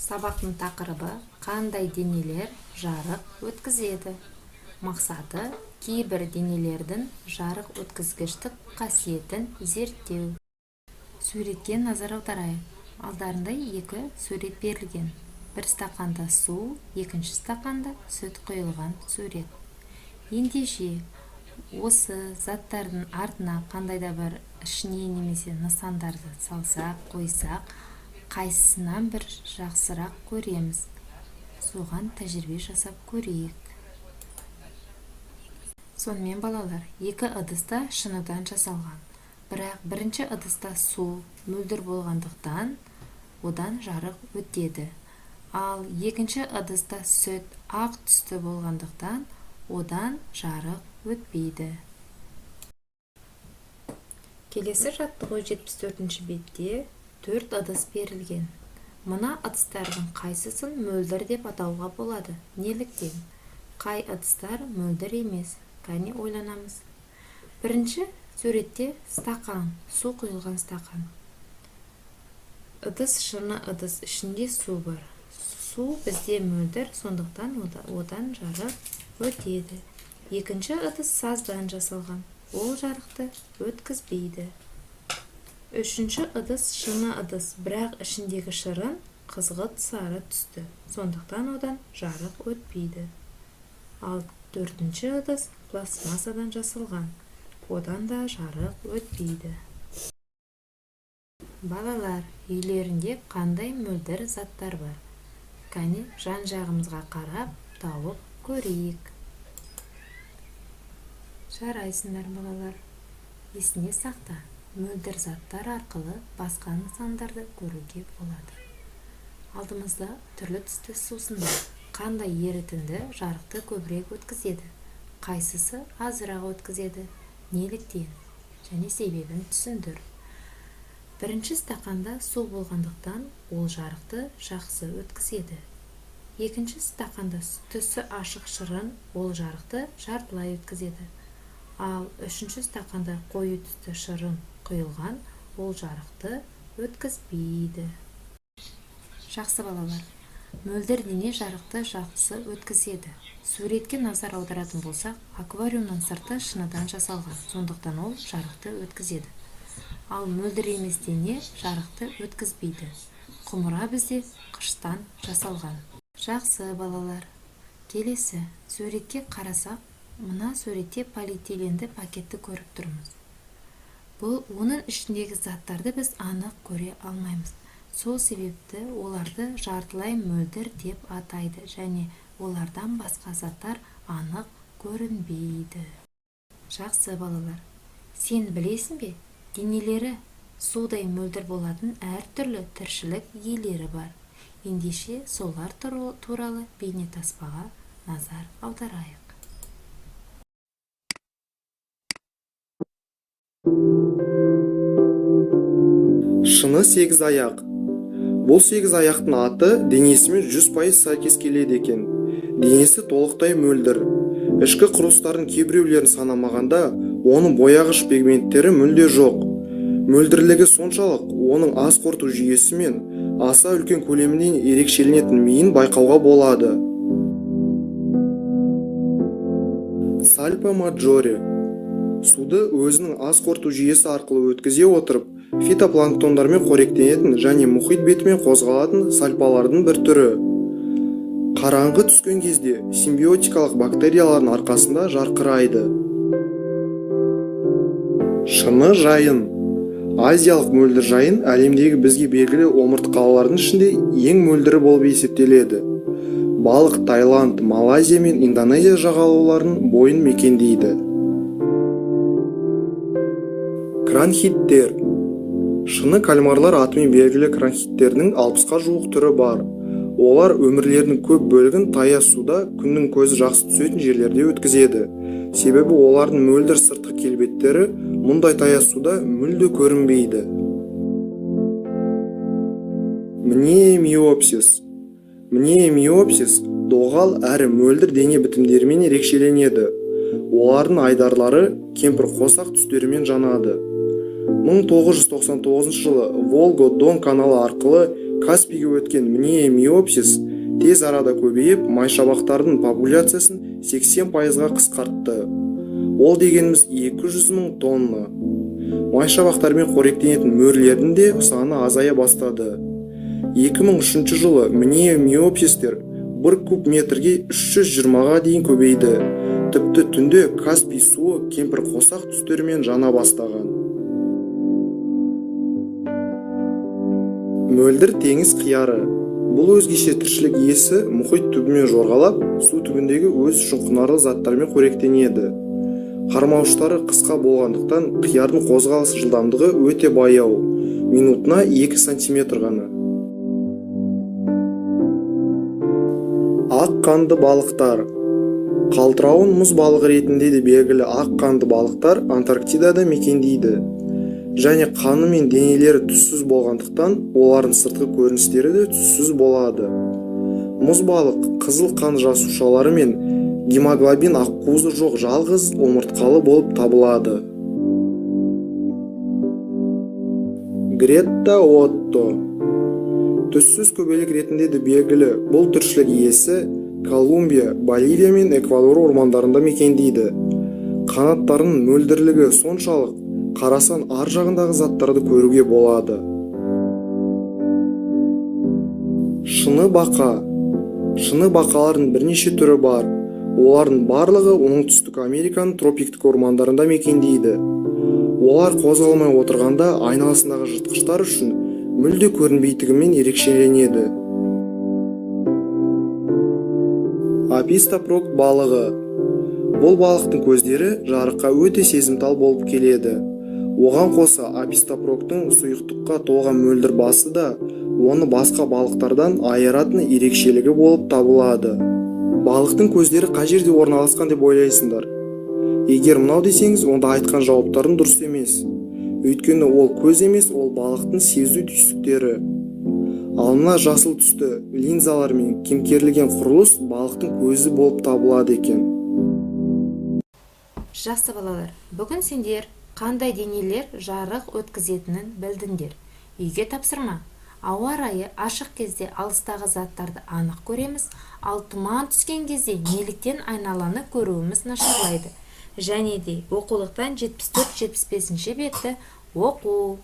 Сабақтың тақырыбы қандай денелер жарық өткізеді. Мақсаты кейбір денелердің жарық өткізгіштік қасиетін зерттеу. Суретке назар аударайық. Алдарында екі сурет берілген. Бір стақанда су, екінші стақанда сүт құйылған сурет. Ендеше осы заттардың артына қандайда бір ішіне немесе нысандарды салсақ, қойсақ, қайсысынан бір жақсырақ көреміз. Соған тәжірибе жасап көрейік. Сонымен балалар, екі ыдыста шыныдан жасалған. Бірақ бірінші ыдыста су мөлдір болғандықтан одан жарық өтеді. Ал екінші ыдыста сүт ақ түсті болғандықтан одан жарық өтпейді. Келесі жаттығу 74-ші бетте 4 ыдыс берілген. Мына ыдыстардың қайсысын мөлдір деп атауға болады? Неліктен? Қай ыдыстар мөлдір емес? Кәне ойланамыз. Бірінші суретте стақан, су құйылған стақан. Ыдыс шыны ыдыс, ішінде су бар. Су бізде мөлдір, сондықтан одан жарық өтеді. Екінші ыдыс саздан жасалған. Ол жарықты өткізбейді. Үшінші ыдыс шыны ыдыс, бірақ ішіндегі шырын қызғылт сары түсті. Сондықтан одан жарық өтпейді. Ал төртінші ыдыс пластмассадан жасалған. Одан да жарық өтпейді. Балалар, үйлерінде қандай мөлдір заттар бар? Кәне жан-жағымызға қарап, тауып көрейік. Жарайсыңдар балалар. Есіне сақта, мөлдір заттар арқылы басқа нысандарды көруге болады. Алдымызда түрлі түсті сусындар. Қандай ерітінді жарықты көбірек өткізеді? Қайсысы азырақ өткізеді? Неліктен? Және себебін түсіндір. Бірінші стақанда су болғандықтан ол жарықты жақсы өткізеді. Екінші стақанда түсі ашық шырын ол жарықты жартылай өткізеді. Ал үшінші стақанда қою түсті шырын құйылған ол жарықты өткізбейді. Жақсы балалар, мөлдір дене жарықты жақсы өткізеді. Суретке назар аударатын болсақ, аквариумның сырты шыныдан жасалған, сондықтан ол жарықты өткізеді. Ал мөлдір емес дене жарықты өткізбейді. Құмыра бізде қыштан жасалған. Жақсы балалар. Келесі суретке қарасақ, мына суретте полиэтиленді пакетті көріп тұрмыз. Бұл оның ішіндегі заттарды біз анық көре алмаймыз. Сол себепті оларды жартылай мөлдір деп атайды және олардан басқа заттар анық көрінбейді. Жақсы балалар. Сен білесің бе? Денелері судай мөлдір болатын әртүрлі тіршілік иелері бар. Ендеше солар туралы бейнетаспаға назар аударайық. Шыны 8 аяқ. Бұл 8 аяқтың аты денесімен 100% сәйкес келеді екен. Денесі толықтай мөлдір. Ішкі құрылыстардың кейбіреулерін санамағанда, оның бояғыш пигменттері мүлде жоқ. Мөлдірлігі соншалық, оның ас қорыту жүйесі мен аса үлкен көлемінен ерекшеленетін миын байқауға болады. Сальпа маджоре. Суды өзінің ас қорыту жүйесі арқылы өткізе отырып, фитопланктондармен қоректенетін және мұхит бетімен қозғалатын сальпалардың бір түрі. Қараңғы түскен кезде симбиотикалық бактериялардың арқасында жарқырайды. Шыны жайын. Азиялық мөлдір жайын әлемдегі бізге белгілі омыртқалардың ішінде ең мөлдірі болып есептеледі. Балық Таиланд, Малайзия мен Индонезия жағалауларының бойын мекендейді. Кранхиттер. Шыны кальмарлар атымен белгілі кранхиттердің 60-қа жуық түрі бар. Олар өмірлерінің көп бөлігін таяз суда күннің көзі жақсы түсетін жерлерде өткізеді. Себебі олардың мөлдір сыртқы келбеттері мұндай таяз суда мүлде көрінбейді. Мнемиопсис. Мнемиопсис доғал әрі мөлдір дене бітімдерімен ерекшеленеді. Олардың айдарлары кемпір қосақ түстерімен жанады. 1999 жылы Волга-Дон каналы арқылы Каспийге өткен мнемиопсис тез арада көбейіп, майшабақтардың популяциясын 80%-ға қысқартты. Ол дегеніміз 200.000 тонна. Майшабақтармен қоректенетін мөрлердің де саны азая бастады. 2003 жылы мнемиопсистер 1 куб метрге 320-ға дейін көбейді. Тіпті түнде Каспий суы кемпір қосақ түстерімен жана бастаған. Мөлдір теңіз қияры. Бұл өзгеше тіршілік иесі мұхит түбімен жорғалап, су түбіндегі өз үшін құнарлы заттармен қоректенеді. Қармауыштары қысқа болғандықтан қиярдың қозғалыс жылдамдығы өте баяу, минутына 2 сантиметр ғана. Ақ қанды балықтар. Қалтырауын мұз балығы ретінде де белгілі ақ қанды балықтар Антарктидада мекендейді. Және қаны мен денелері түссіз болғандықтан, олардың сыртқы көріністері де түссіз болады. Мұз балық қызыл қан жасушалары мен гемоглобин ақуызы жоқ жалғыз омыртқалы болып табылады. Гретта Отто. Түссіз көбелек ретінде де белгілі бұл тіршілік иесі Колумбия, Боливия мен Эквадор ормандарында мекендейді. Қанаттарының мөлдірлігі соншалық, қарасан ар жағындағы заттарды көруге болады. Шыны бақа. Шыны бақалардың бірнеше түрі бар. Олардың барлығы Оңтүстік Американың тропиктік ормандарында мекендейді. Олар қозғалмай отырғанда айналасындағы жыртқыштар үшін мүлде көрінбейтігімен ерекшеленеді. Апистапрок балығы. Бұл балықтың көздері жарыққа өте сезімтал болып келеді. Оған қоса апистапроктың сұйықтыққа толған мөлдір басы да оны басқа балықтардан айыратын ерекшелігі болып табылады. Балықтың көздері қай жерде орналасқан деп ойлайсыңдар? Егер мынау десеңіз, онда айтқан жауаптардың дұрыс емес. Өйткені ол көз емес, ол балықтың сезу түйсіктері. Ал мына жасыл түсті линзалар мен кемкерлеген құрылыс балықтың көзі болып табылады екен. Жақсы балалар, бүгін сендер қандай денелер жарық өткізетінін білдіңдер. Үйге тапсырма. Ауа райы ашық кезде алыстағы заттарды анық көреміз, ал тұман түскен кезде неліктен айналаны көруіміз нашарлайды. Және де оқулықтан 74-75 бетті оқу.